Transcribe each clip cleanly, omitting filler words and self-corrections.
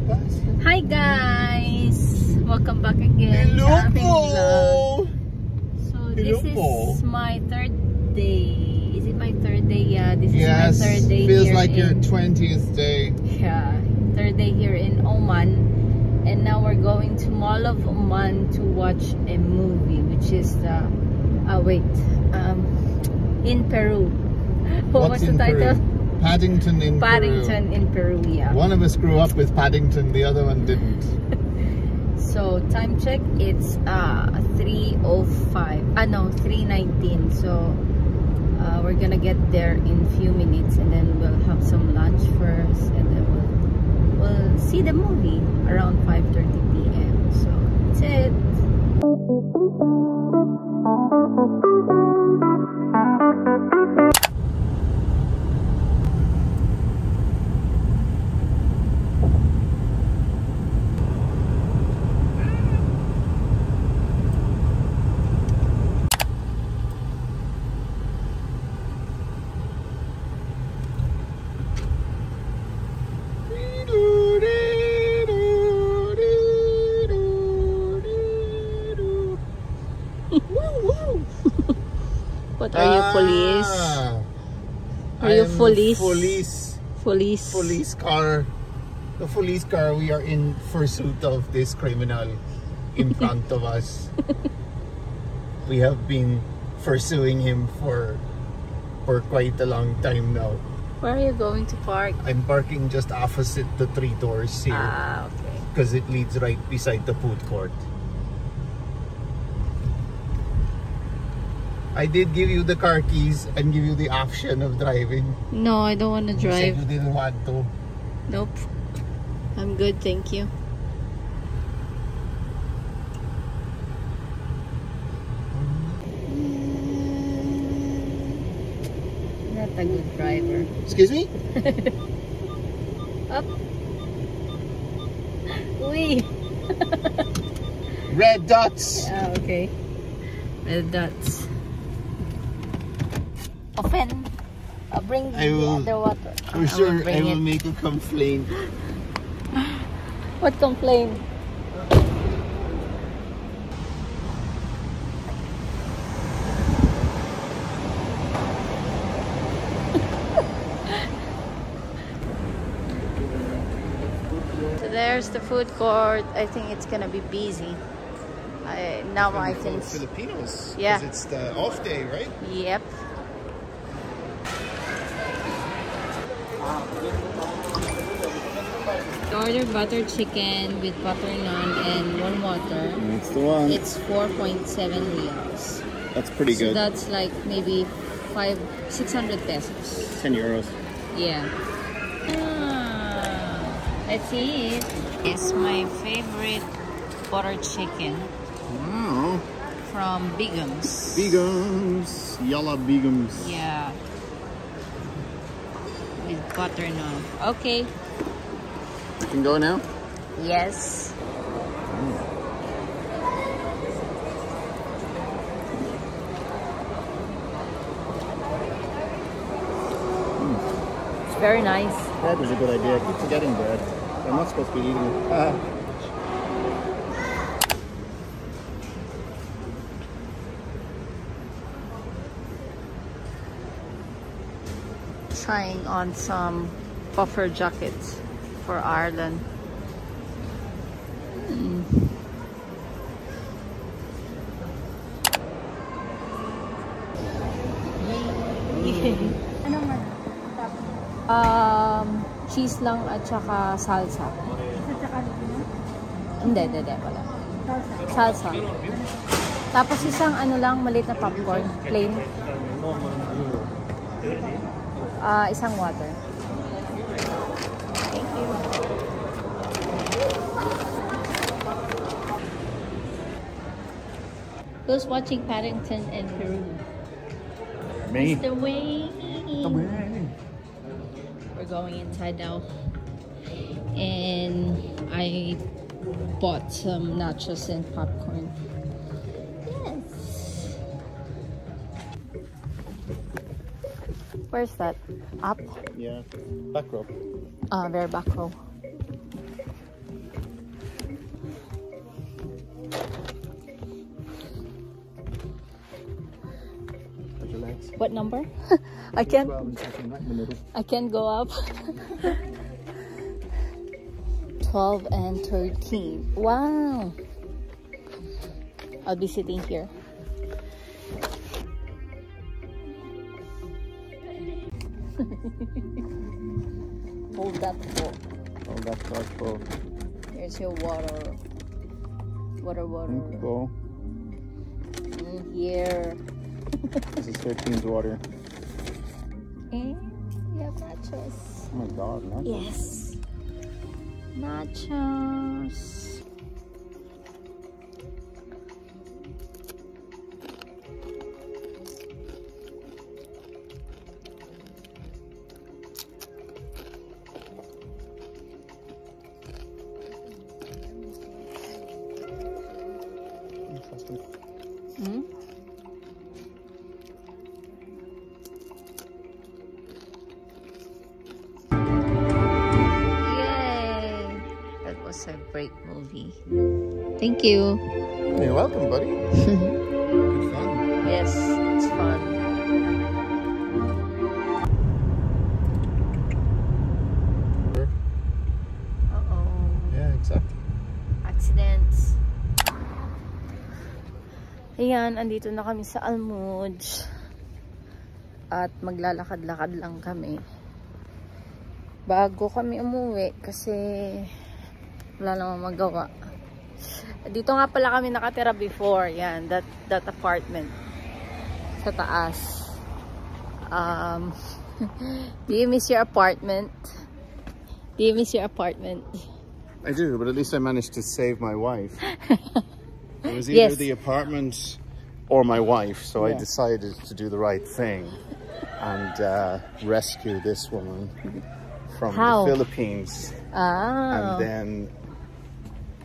Hi guys! Welcome back again sa ating vlog. So this is my third day. Is it my third day? Yeah, this is my third day. Feels here like your in, 20th day. Yeah, third day here in Oman. And now we're going to Mall of Oman to watch a movie, which is in Peru. What's the title? Peru? Paddington in Paddington in Peru, yeah. One of us grew up with Paddington, the other one didn't. So time check, it's 3:05. No, 3:19. So we're gonna get there in a few minutes, and then we'll have some lunch first, and then we'll see the movie around 5:30 p.m. So that's it. What are you, police? Are you police? Police car. The police car. We are in pursuit of this criminal in front of us. We have been pursuing him for quite a long time now. Where are you going to park? I'm parking just opposite the 3 doors here. Okay. Because it leads right beside the food court. I did give you the car keys and give you the option of driving. No, I don't want to drive. You said you didn't want to. Nope. I'm good, thank you. Not a good driver. Excuse me? Up. Uy. Red dots. Ah, okay. Red dots. Open. I'll bring the underwater. For sure, I will make a complaint. What complaint? So there's the food court. I think it's gonna be busy. Now I think Filipinos. Yeah. Because it's the off day, right? Yep. Order butter chicken with butter naan and 1 water. That's the one. It's 4.7 reals. That's pretty So good. that's like maybe 600 pesos. 10 euros. Yeah. Let's see it. It's my favorite butter chicken. Wow. From Bigums. Bigums. Yalla Bigums. Yeah. With butter naan. Okay. You can go now? Yes. It's very nice. Bread was a good idea. I keep forgetting bread. I'm not supposed to be eating it. Trying on some puffer jackets for Ireland. Cheese lang at saka salsa. Hindi, wala. Salsa. Tapos isang lang, maliit na popcorn, plain. Isang water. Thank you. Who's watching Paddington in Peru? Me. The way. We're going inside now. And I bought some nachos and popcorn. Yes. Where's that? Up? Yeah, back row. Very back row. What number? I can't go up. 12 and 13. Wow. I'll be sitting here. Hold that full. Hold that card full. Here's your water. Water. Go. Here. This is 13's water. And you have nachos. Oh my god, nachos. Yes. Nachos. Hmm? Yay! That was a great movie. Thank you. You're welcome, buddy. Good fun. Yes, it's fun. Uh-oh. Yeah, exactly. Accidents. Ayan, andito na kami sa Almuj. At maglalakad-lakad lang kami. Bago kami umuwi kasi wala namang magawa. Dito nga pala kami nakatira before. Yan, that apartment. Sa taas. Do you miss your apartment? Do you miss your apartment? I do, but at least I managed to save my wife. It was either the apartment or my wife, so I decided to do the right thing and rescue this woman from the Philippines. And then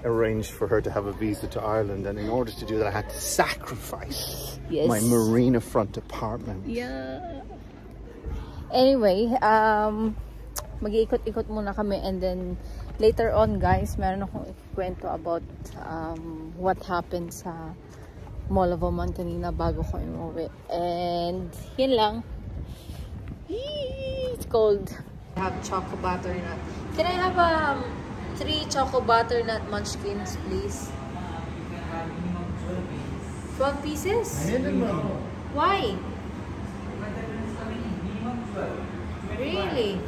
arranged for her to have a visa to Ireland, and in order to do that I had to sacrifice my marina front apartment. Yeah. Anyway, mag-iikot-ikot muna kami, and then later on guys, meron akong ikwento about what happened sa Mall of Oman kanina bago ko umuwi. And yun lang. It's cold. I have choco butternut. Can I have 3 choco butternut munchkins, please? 12 pieces? Why? Really?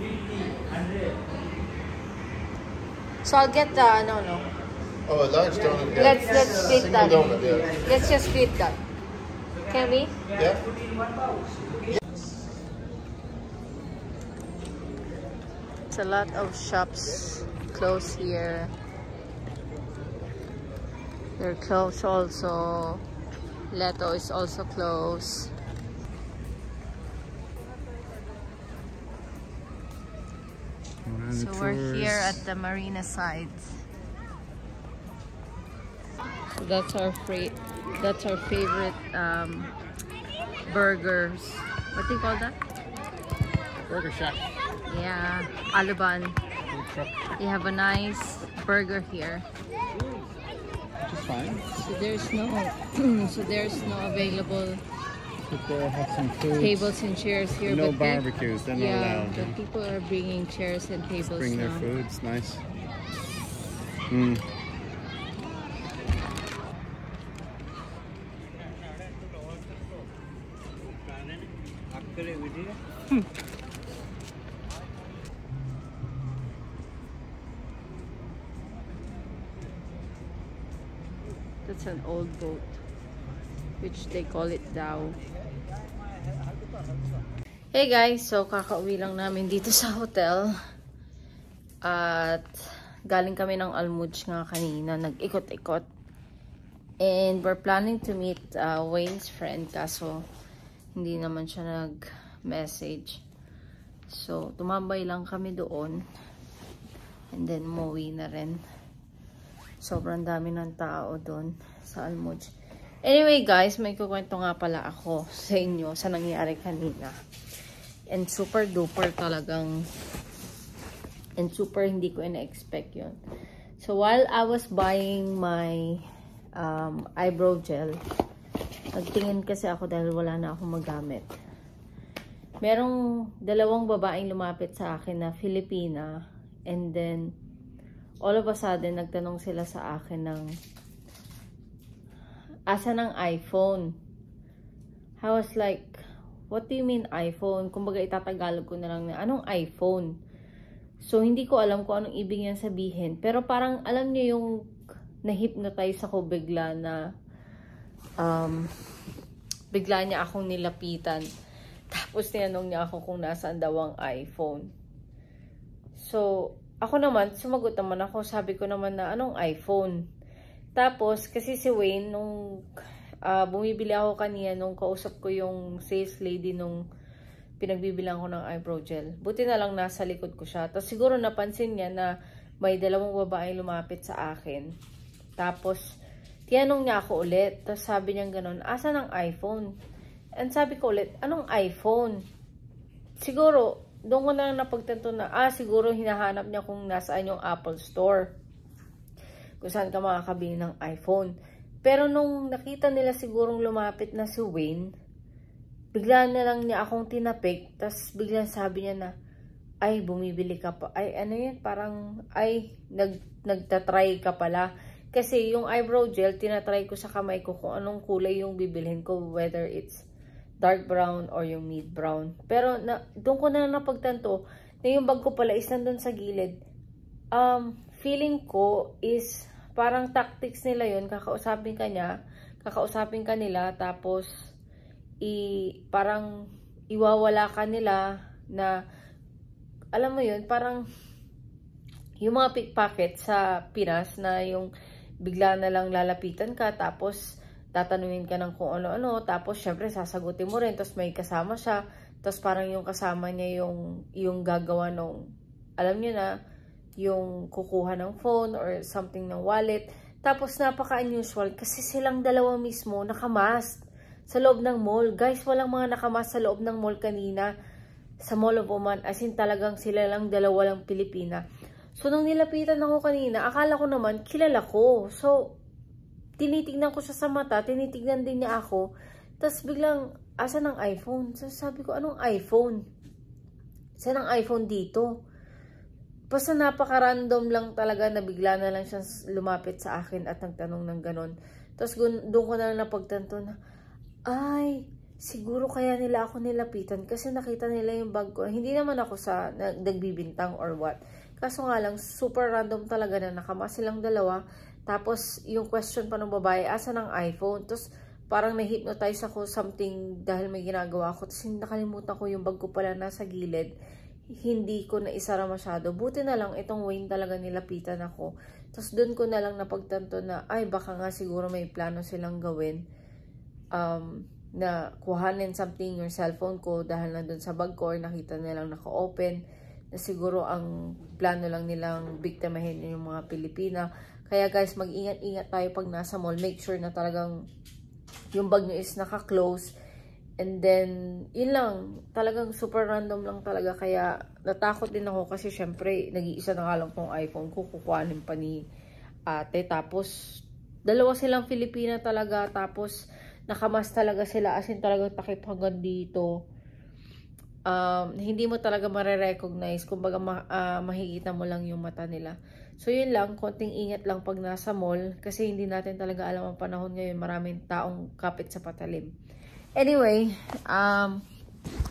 So I'll get the no. Oh, a large donut. Yeah. Let's split that. Donut, yeah. Let's just split that. Can we? Yeah. It's a lot of shops close here. They're closed also. Leto is also closed. So we're here at the marina side. So that's our favorite burgers. What do you call that? Burger Shack. Yeah, Aluban. They have a nice burger here. Which is fine. So there's no available Sit there, have some food. tables and chairs here. No but barbecues, they're not allowed. but people are bringing chairs and tables Just bring their now. food, it's nice. That's an old boat, which they call it dhow. Hey guys, so kakauwi lang namin dito sa hotel. At galing kami ng Almuj nga kanina, nag-ikot-ikot. And we're planning to meet Wayne's friend, kaso hindi naman siya nag-message. So, tumambay lang kami doon. And then, umuwi na rin. Sobrang dami ng tao doon sa Almuj. Anyway guys, may kukwento nga pala ako sa inyo sa nangyari kanina. And super duper talagang, and super hindi ko ina-expect yun. So while I was buying my eyebrow gel, nagtingin kasi ako dahil wala na akong magamit. merong dalawang babaeng lumapit sa akin na Filipina, and then all of a sudden nagtanong sila sa akin ng asa ng iPhone. I was like, what do you mean iPhone? Kumbaga itatagalog ko na lang na anong iPhone. So hindi ko alam kung anong ibig niya sabihin, pero parang alam niyo yung na-hypnotize ako bigla na bigla niya akong nilapitan. Tapos tinanong niya ako kung nasaan daw ang iPhone. So, ako naman, sumagot naman ako. Sabi ko naman na, anong iPhone? Tapos, kasi si Wayne, nung bumibili ako kanina, nung kausap ko yung sales lady nung pinagbibilang ko ng eyebrow gel. Buti na lang nasa likod ko siya. Tapos siguro napansin niya na may dalawang babae lumapit sa akin. Tapos, tinanong niya ako ulit. Tapos sabi niya gano'n, asa ng iPhone? And sabi ko ulit, anong iPhone? Siguro, doon ko na napagtanto na, siguro hinahanap niya kung nasaan yung Apple Store. Kung saan ka makakabili ng iPhone. Pero nung nakita nila sigurong lumapit na si Wayne, bigla na lang niya akong tinapik. Tapos biglang sabi niya na, ay, bumibili ka pa. Ay, ano yun? Parang, ay, nagtatry ka pala. Kasi yung eyebrow gel, tinatry ko sa kamay ko kung anong kulay yung bibilhin ko. Whether it's dark brown or yung mid brown. Pero doon ko na napagtanto na yung bag ko pala is nandun sa gilid. Feeling ko is parang tactics nila yun. Kakausapin ka nila, tapos parang iwawala ka nila na, alam mo yun, parang yung mga pickpocket sa Pinas na yung bigla na lang lalapitan ka, tapos tatanungin ka ng kung ano-ano, tapos syempre sasagutin mo rin, tapos may kasama siya, tapos parang yung kasama niya yung gagawa nung, alam niyo na, yung kukuha ng phone or something ng wallet. Tapos napaka-unusual kasi silang dalawa mismo nakamask sa loob ng mall. Guys, walang mga nakamask sa loob ng mall kanina sa Mall of Oman, as in talagang sila lang dalawa lang Pilipina. So nung nilapitan ako kanina, akala ko naman kilala ko. So tinitignan ko siya sa mata, tinitignan din niya ako. Tapos biglang, asa ng iPhone? So sabi ko, anong iPhone? Saan ang iPhone dito? Basta napaka-random lang talaga na bigla na lang siya lumapit sa akin at nagtanong ng ganon. Tapos doon ko na lang napagtanto na, ay, siguro kaya nila ako nilapitan kasi nakita nila yung bag ko. Hindi naman ako sa nagbibintang or what. Kaso nga lang, super random talaga na nakamask silang dalawa. Tapos, yung question pa ng babae, asa ng iPhone? Tapos, parang na-hypnotize ako something dahil may ginagawa ako. Tapos, nakalimutan ko yung bag ko pala nasa gilid. Hindi ko na isara masyado. Buti na lang, itong Wayne talaga nilapitan ako. Tapos, doon ko na lang napagtanto na, ay, baka nga siguro may plano silang gawin. Na kuhanin something yung cellphone ko dahil nandun sa bag ko or nakita nilang naka-open. Na siguro ang plano lang nilang biktimahin yung mga Pilipina. Kaya guys, mag-ingat-ingat tayo pag nasa mall. Make sure na talagang yung bag nyo is naka-close. And then, yun lang. Talagang super random lang talaga. Kaya natakot din ako kasi syempre, nag-iisa na nga lang tong iPhone ko. Kukuhanin pa ni ate. Tapos, dalawa silang Filipina talaga. Tapos, nakamas talaga sila. As in talagang takip hanggang dito. Hindi mo talaga marirecognize. Kumbaga, makikita mo lang yung mata nila. So, yun lang. Konting ingat lang pag nasa mall. Kasi hindi natin talaga alam ang panahon ngayon. Maraming taong kapit sa patalim. Anyway,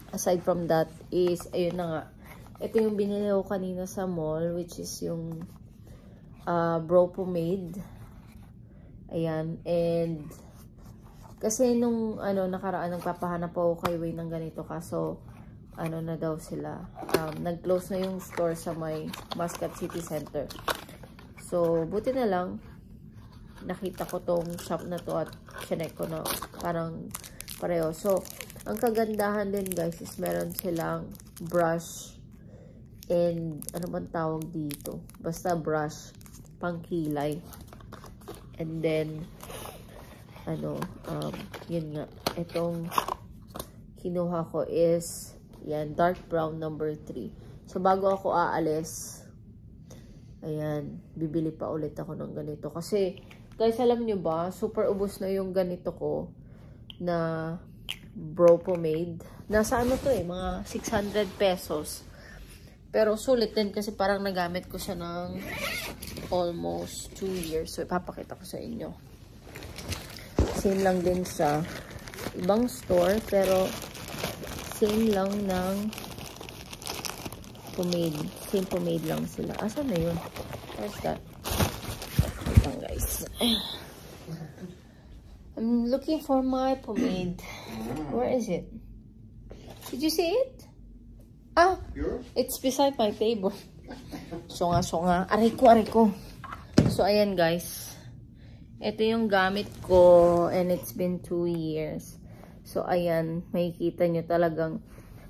aside from that is, ayun na nga. Ito yung binili ko kanina sa mall. Which is yung brow pomade. Ayan. And, kasi nung nakaraan, nagpapahanap ako kay Wayne ng ganito. Kaso, na daw sila. Nag-close na yung store sa may Muscat City Center. So, buti na lang, nakita ko tong shop na to at chinek ko na parang pareho. So, ang kagandahan din guys is meron silang brush and ano bang tawag dito? Basta brush, pangkilay. And then, yun nga, itong kinuha ko is yan, dark brown number 3. So, bago ako aalis, ayan, bibili pa ulit ako ng ganito. Kasi, guys, alam nyo ba, super ubos na yung ganito ko na Brow Pomade. Nasa ano to eh, mga 600 pesos. Pero sulit din kasi parang nagamit ko siya ng almost 2 years. So, ipapakita ko sa inyo. Same lang din sa ibang store, pero same lang ng pomade. Same pomade lang sila. Asan na yun? Where's that? Wait lang, guys. I'm looking for my pomade. Where is it? Did you see it? Ah, it's beside my table. So nga. Aray ko. So, ayan guys. Ito yung gamit ko and it's been 2 years. So, ayan. Makikita nyo talagang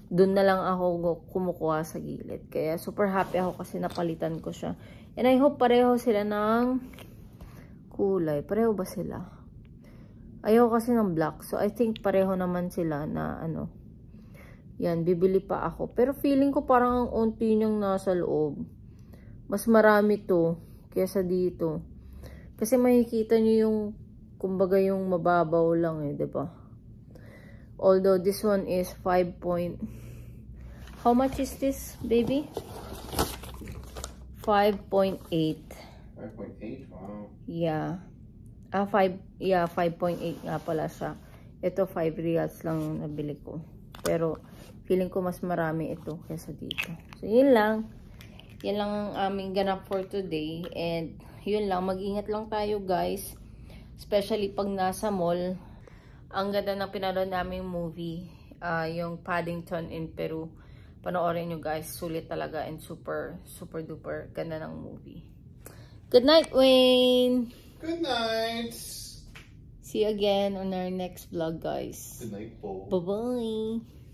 dun na lang ako kumukuha sa gilid. Kaya, super happy ako kasi napalitan ko siya. And I hope pareho sila ng kulay. Pareho ba sila? Ayaw kasi ng black. So, I think pareho naman sila na ano. Yan, bibili pa ako. Pero feeling ko parang ang unti niyang nasa loob. Mas marami to kaysa dito. Kasi makikita niyo yung, kumbaga yung mababaw lang eh, diba? Although this one is 5 point... How much is this, baby? 5.8. 5.8? Wow. Yeah. 5.8 nga pala siya. Ito 5 reals lang nabili ko. Pero feeling ko mas marami ito kaysa dito. So yun lang. Yan lang ang aming ganap for today. And yun lang, mag-ingat lang tayo guys. Especially pag nasa mall. Ang ganda ng pinanood naming movie. Yung Paddington in Peru. Panoorin nyo guys. Sulit talaga and super duper ganda ng movie. Good night, Wayne! Good night! See you again on our next vlog guys. Good night, Paul. Bye-bye!